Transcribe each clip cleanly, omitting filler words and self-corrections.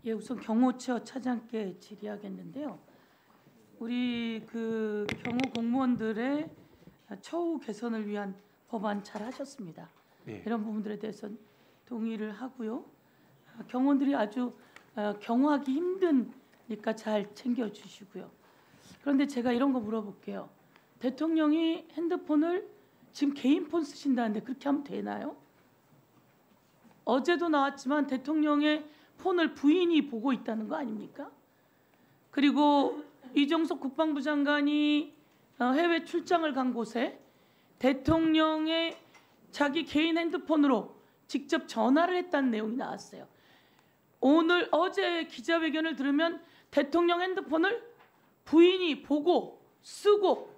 예, 우선 경호처 차장께 질의하겠는데요. 우리 그 경호 공무원들의 처우 개선을 위한 법안 잘 하셨습니다. 예. 이런 부분들에 대해서는 동의를 하고요. 경호원들이 아주 경호하기 힘드니까 잘 챙겨주시고요. 그런데 제가 이런 거 물어볼게요. 대통령이 핸드폰을 지금 개인 폰 쓰신다는데 그렇게 하면 되나요? 어제도 나왔지만 대통령의 폰을 부인이 보고 있다는 거 아닙니까? 그리고 이종석 국방부 장관이 해외 출장을 간 곳에 대통령의 자기 개인 핸드폰으로 직접 전화를 했다는 내용이 나왔어요. 어제 기자회견을 들으면 대통령 핸드폰을 부인이 보고 쓰고,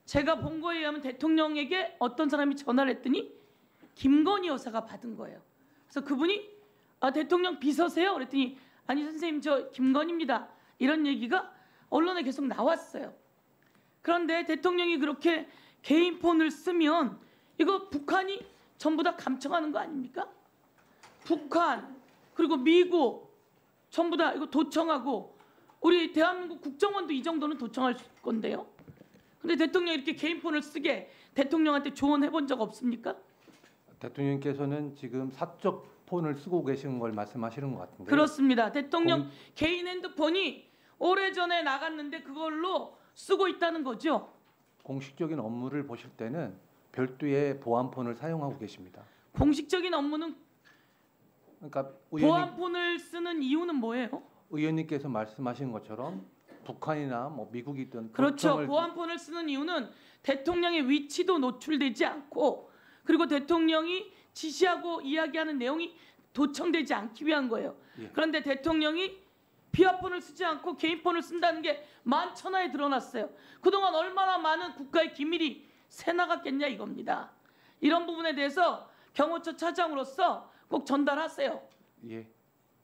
제가 본 거에 의하면 대통령에게 어떤 사람이 전화를 했더니 김건희 여사가 받은 거예요. 그래서 그분이 대통령 비서세요? 그랬더니 아니 선생님 저 김건희입니다. 이런 얘기가 언론에 계속 나왔어요. 그런데 대통령이 그렇게 개인 폰을 쓰면 이거 북한이 전부 다 감청하는 거 아닙니까? 북한 그리고 미국 전부 다 이거 도청하고, 우리 대한민국 국정원도 이 정도는 도청할 건데요. 근데 대통령이 이렇게 개인 폰을 쓰게 대통령한테 조언해 본 적 없습니까? 대통령께서는 지금 사적 폰을 쓰고 계시는 걸 말씀하시는 것 같은데. 그렇습니다. 대통령 개인 핸드폰이 오래전에 나갔는데 그걸로 쓰고 있다는 거죠. 공식적인 업무를 보실 때는 별도의 보안폰을 사용하고 계십니다. 공식적인 업무는 그러니까 보안폰을 쓰는 이유는 뭐예요? 의원님께서 말씀하신 것처럼 북한이나 뭐 미국이든 그렇죠. 보안폰을 쓰는 이유는 대통령의 위치도 노출되지 않고, 그리고 대통령이 지시하고 이야기하는 내용이 도청되지 않기 위한 거예요. 예. 그런데 대통령이 비화폰을 쓰지 않고 개인폰을 쓴다는 게 만천하에 드러났어요. 그동안 얼마나 많은 국가의 기밀이 새나갔겠냐 이겁니다. 이런 부분에 대해서 경호처 차장으로서 꼭 전달하세요. 예.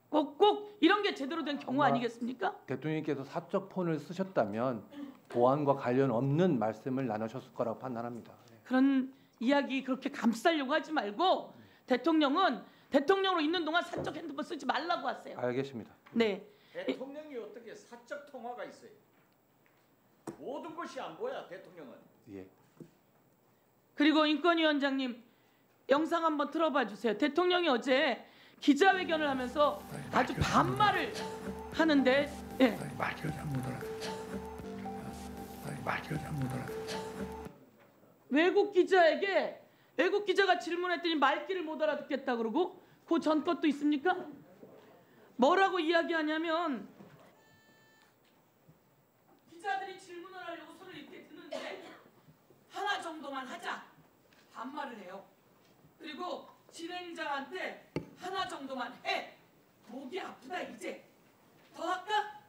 꼭 이런 게 제대로 된 경우 아니겠습니까? 대통령께서 사적 폰을 쓰셨다면 보안과 관련 없는 말씀을 나누셨을 거라고 판단합니다. 그런 이야기 그렇게 감싸려고 하지 말고 대통령은 대통령으로 있는 동안 사적 핸드폰 쓰지 말라고 하세요. 알겠습니다. 네. 대통령이 어떻게 사적 통화가 있어요? 모든 것이 안 보여 대통령은. 예. 그리고 인권위원장님 영상 한번 틀어봐 주세요. 대통령이 어제 기자회견을 하면서 아주 반말을 하는데, 예. 말귀가 잘못 알아. 말귀가 잘못 알아. 외국 기자가 질문했더니 말귀를 못 알아듣겠다 그러고, 그 전 것도 있습니까? 뭐라고 이야기하냐면, 기자들이 질문을 하려고 손을 이렇게 드는데 하나 정도만 하자 반말을 해요. 그리고 진행자한테 하나 정도만 해, 목이 아프다 이제 더 할까?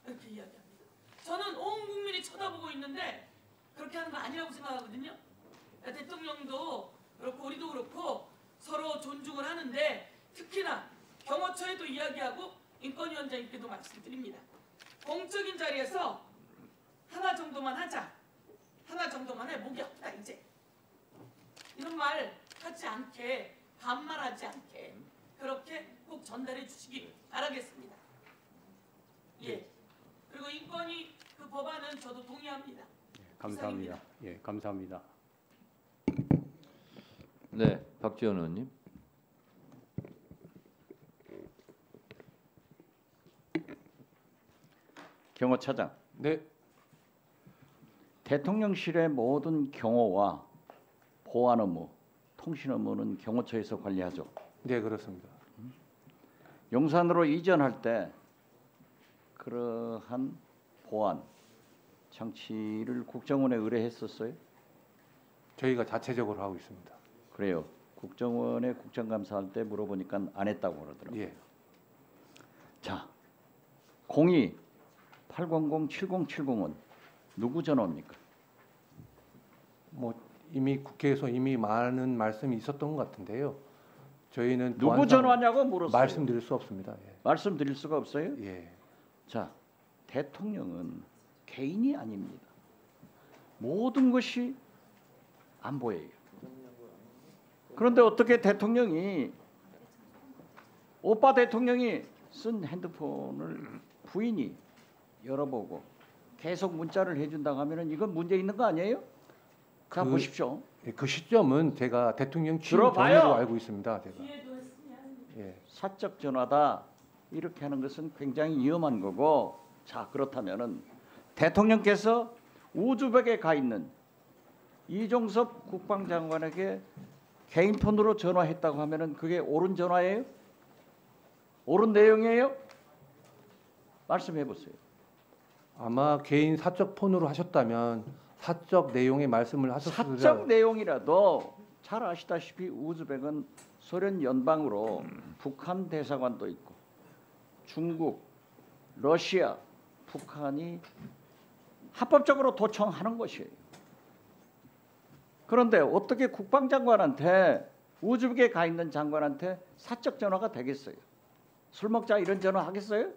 이렇게 이야기합니다. 저는 온 국민이 쳐다보고 있는데 그렇게 하는 거 아니라고 생각하거든요. 대통령도 그렇고 우리도 그렇고 서로 존중을 하는데, 특히나 경호처에도 이야기하고 인권위원장님께도 말씀드립니다. 공적인 자리에서 하나 정도만 하자, 하나 정도만 해, 목이 아프다 이제, 이런 말 하지 않게, 반말하지 않게 그렇게 꼭 전달해 주시기 바라겠습니다. 예. 그리고 인권위 그 법안은 저도 동의합니다. 감사합니다. 예, 감사합니다. 네, 박지원 의원님. 경호차장. 네. 대통령실의 모든 경호와 보안 업무, 통신 업무는 경호처에서 관리하죠. 네, 그렇습니다. 용산으로 이전할 때 그러한 보안 장치를 국정원에 의뢰했었어요? 저희가 자체적으로 하고 있습니다. 그래요. 국정원에 국정감사할 때 물어보니까 안 했다고 그러더라고요. 예. 자, 02-800-7070은 누구 전화입니까? 뭐 이미 국회에서 이미 많은 말씀이 있었던 것 같은데요. 저희는 누구 보안상 전화냐고 물었어요. 말씀드릴 수 없습니다. 예. 말씀드릴 수가 없어요? 예. 자, 대통령은 개인이 아닙니다. 모든 것이 안 보여요. 그런데 어떻게 오빠 대통령이 쓴 핸드폰을 부인이 열어보고 계속 문자를 해준다고 하면은 이건 문제 있는 거 아니에요? 자 그- 보십시오. 예, 그 시점은 제가 대통령 취임 들어봐요. 전으로 알고 있습니다. 제가. 기회도 했으냐. 예. 사적 전화다 이렇게 하는 것은 굉장히 위험한 거고 자 그렇다면은 대통령께서 우즈벡에 가 있는 이종섭 국방장관에게 개인 폰으로 전화했다고 하면은 그게 옳은 전화예요? 옳은 내용이에요? 말씀해 보세요. 아마 개인 사적 폰으로 하셨다면 사적 내용의 말씀을 하셨으리라. 사적 내용이라도 잘 아시다시피 우즈벡은 소련 연방으로 북한 대사관도 있고 중국, 러시아, 북한이 합법적으로 도청하는 것이에요. 그런데 어떻게 국방장관한테 우즈벡에 가 있는 장관한테 사적 전화가 되겠어요? 술 먹자 이런 전화 하겠어요?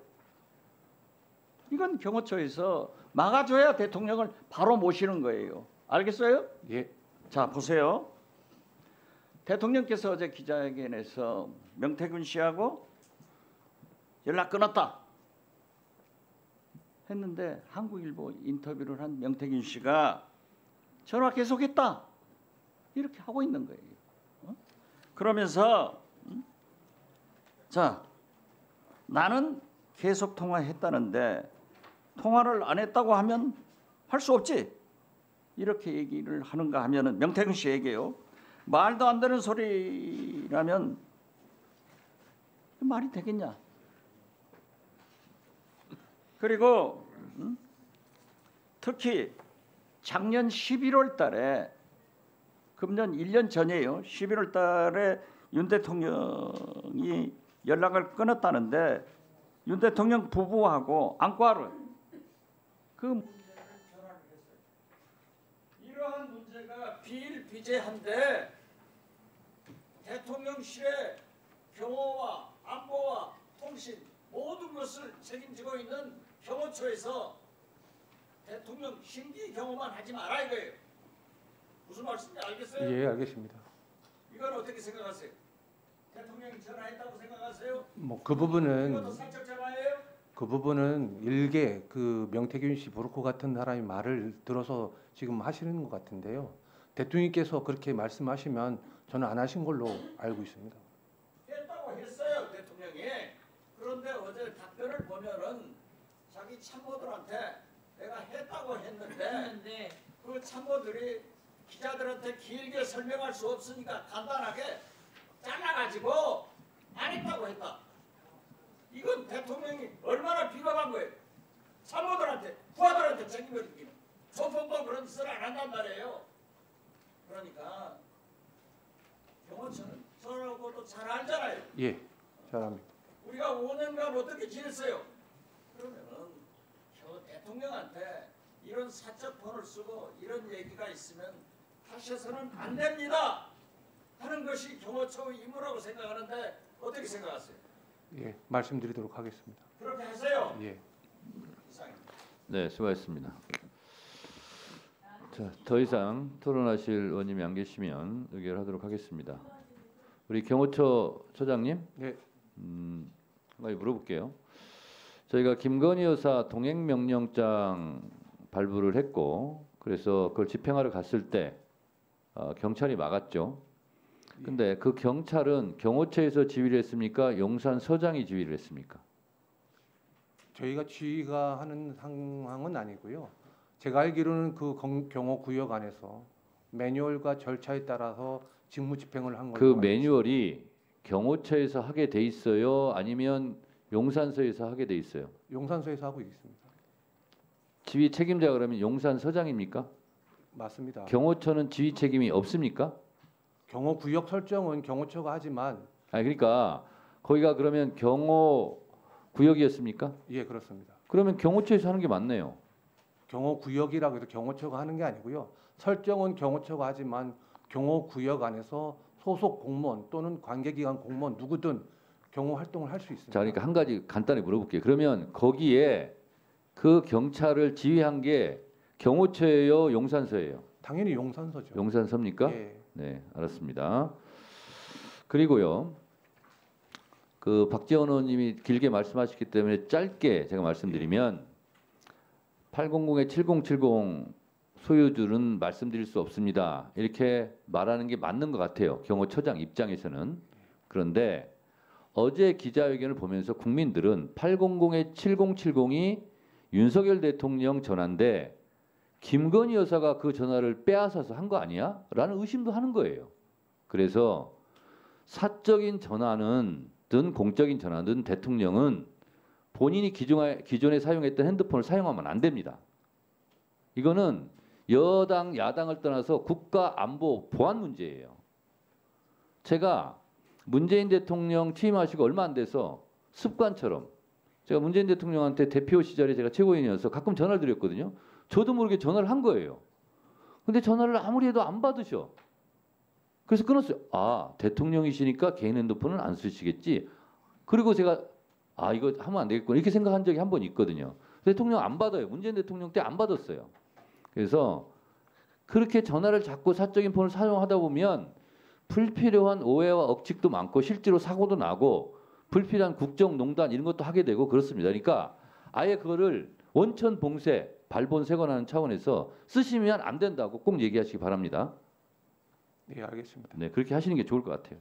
이건 경호처에서 막아줘야 대통령을 바로 모시는 거예요. 알겠어요? 예. 자 보세요. 대통령께서 어제 기자회견에서 명태균 씨하고 연락 끊었다 했는데 한국일보 인터뷰를 한 명태균 씨가 전화 계속했다 이렇게 하고 있는 거예요. 그러면서 자 나는 계속 통화했다는데 통화를 안 했다고 하면 할 수 없지 이렇게 얘기를 하는가 하면은 명태균 씨 얘기예요. 말도 안 되는 소리라면 말이 되겠냐? 그리고 특히 작년 11월 달에 금년 1년 전이에요. 11월 달에 윤 대통령이 연락을 끊었다는데 윤 대통령 부부하고 안과를 그 문제를 전화를 했어요. 이러한 문제가 비일비재한데 대통령실의 경호와 안보와 통신 모든 것을 책임지고 있는 경호처에서 대통령 신기 경호만 하지 마라 이거예요. 무슨 말씀인지 알겠어요? 예, 알겠습니다. 이건 어떻게 생각하세요? 대통령이 전화했다고 생각하세요? 뭐 그 이것도 부분은 사적 전화예요? 일개 그 명태균 씨 브로커 같은 사람이 말을 들어서 지금 하시는 것 같은데요. 대통령께서 그렇게 말씀하시면 저는 안 하신 걸로 알고 있습니다. 했다고 했어요 대통령이. 그런데 어제 답변을 보면은 자기 참모들한테 내가 했다고 했는데 그 참모들이 기자들한테 길게 설명할 수 없으니까 간단하게 잘라가지고 안 했다고 했다. 이건 대통령이 얼마나 비겁한 거예요. 참모들한테 부하들한테 책임을 지기는 소통도 그런 짓을 안 한단 말이에요. 그러니까 경호처는 저하고도 잘 알잖아요. 예, 잘합니다. 우리가 5년간 어떻게 지냈어요? 그러면은 대통령한테 이런 사적 폰을 쓰고 이런 얘기가 있으면 하셔서는 안 됩니다 하는 것이 경호처의 임무라고 생각하는데 어떻게 생각하세요? 예, 말씀드리도록 하겠습니다. 그렇게 하세요. 예. 이상입니다. 네, 수고하셨습니다. 자, 더 이상 토론하실 의원님이 안 계시면 의결하도록 하겠습니다. 우리 경호처 처장님, 네. 한 가지 물어볼게요. 저희가 김건희 여사 동행 명령장 발부를 했고, 그래서 그걸 집행하러 갔을 때 경찰이 막았죠. 근데 그 경찰은 경호처에서 지휘를 했습니까? 용산서장이 지휘를 했습니까? 저희가 지휘가 하는 상황은 아니고요. 제가 알기로는 그 경호 구역 안에서 매뉴얼과 절차에 따라서 직무 집행을 한 그 걸로 알고 매뉴얼이 경호처에서 하게 돼 있어요? 아니면 용산서에서 하게 돼 있어요? 있습니다. 용산서에서 하고 있습니다. 지휘 책임자가 그러면 용산서장입니까? 맞습니다. 경호처는 지휘 책임이 없습니까? 경호 구역 설정은 경호처가 하지만 아니 그러니까 거기가 그러면 경호 구역이었습니까? 예, 그렇습니다. 그러면 경호처에서 하는 게 맞네요. 경호 구역이라고 해서 경호처가 하는 게 아니고요. 설정은 경호처가 하지만 경호 구역 안에서 소속 공무원 또는 관계기관 공무원 누구든 경호 활동을 할 수 있습니다. 자, 그러니까 한 가지 간단히 물어볼게요. 그러면 거기에 그 경찰을 지휘한 게 경호처예요, 용산서예요? 당연히 용산서죠. 용산서입니까? 예. 네, 알았습니다. 그리고요, 그 박지원 의원님이 길게 말씀하셨기 때문에 짧게 제가 말씀드리면 800에 7070 소유주는 말씀드릴 수 없습니다. 이렇게 말하는 게 맞는 것 같아요. 경호처장 입장에서는. 그런데 어제 기자회견을 보면서 국민들은 800에 7070이 윤석열 대통령 전화인데 김건희 여사가 그 전화를 빼앗아서 한 거 아니야? 라는 의심도 하는 거예요. 그래서 사적인 전화는 든 공적인 전화든 대통령은 본인이 기존에 사용했던 핸드폰을 사용하면 안 됩니다. 이거는 여당, 야당을 떠나서 국가 안보 보안 문제예요. 제가 문재인 대통령 취임하시고 얼마 안 돼서 습관처럼 제가 문재인 대통령한테 대표 시절에 제가 최고위원이어서 가끔 전화를 드렸거든요. 저도 모르게 전화를 한 거예요. 근데 전화를 아무리 해도 안 받으셔. 그래서 끊었어요. 아, 대통령이시니까 개인 핸드폰은 안 쓰시겠지. 그리고 제가 아, 이거 하면 안 되겠구나 이렇게 생각한 적이 한 번 있거든요. 대통령 안 받아요. 문재인 대통령 때 안 받았어요. 그래서 그렇게 전화를 자꾸 사적인 폰을 사용하다 보면 불필요한 오해와 억측도 많고 실제로 사고도 나고 불필요한 국정농단 이런 것도 하게 되고 그렇습니다. 그러니까 아예 그거를 원천 봉쇄, 발본 세건하는 차원에서 쓰시면 안 된다고 꼭 얘기하시기 바랍니다. 네, 알겠습니다. 네, 그렇게 하시는 게 좋을 것 같아요.